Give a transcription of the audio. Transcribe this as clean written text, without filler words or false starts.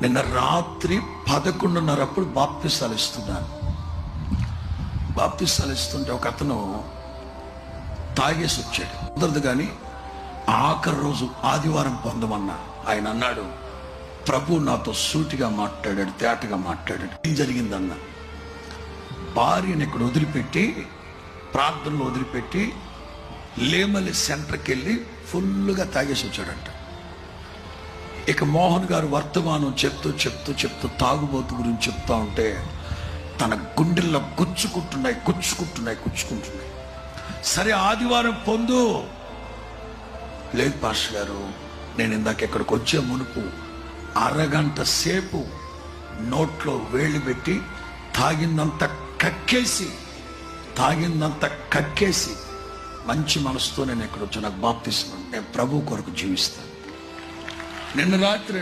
నిన్న రాత్రి 11:30 బాప్తిసాలు ఇస్తున్నాను. బాప్తిసాలు ఇస్తుంటే ఒక అతను తాగేసి వచ్చాడు. కుదరదు కానీ ఆఖరి రోజు ఆదివారం పొందమన్నా. ఆయన అన్నాడు, ప్రభు నాతో సూటిగా మాట్లాడాడు, తేటగా మాట్లాడాడు. ఏం జరిగిందన్నా, భార్యను ఇక్కడ వదిలిపెట్టి, ప్రార్థనలో వదిలిపెట్టి లేమలి సెంటర్కి వెళ్ళి ఫుల్గా తాగేసి వచ్చాడంట. ఇక మోహన్ గారు వర్తమానం చెప్తూ తాగుబోతు గురించి చెప్తా ఉంటే తన గుండెల్లో గుచ్చుకుంటున్నాయి. సరే ఆదివారం పొందు. లేదు పాస్టర్ గారు, నేను ఇందాక ఇక్కడికి వచ్చే మునుపు అరగంట సేపు నోట్లో వేళ్ళు పెట్టి తాగిందంతా కక్కేసి మంచి మనసుతో నేను ఇక్కడ వచ్చి నాకు బాప్తిస్మం, నేను ప్రభు కొరకు జీవిస్తాను. నిన్న రాత్రి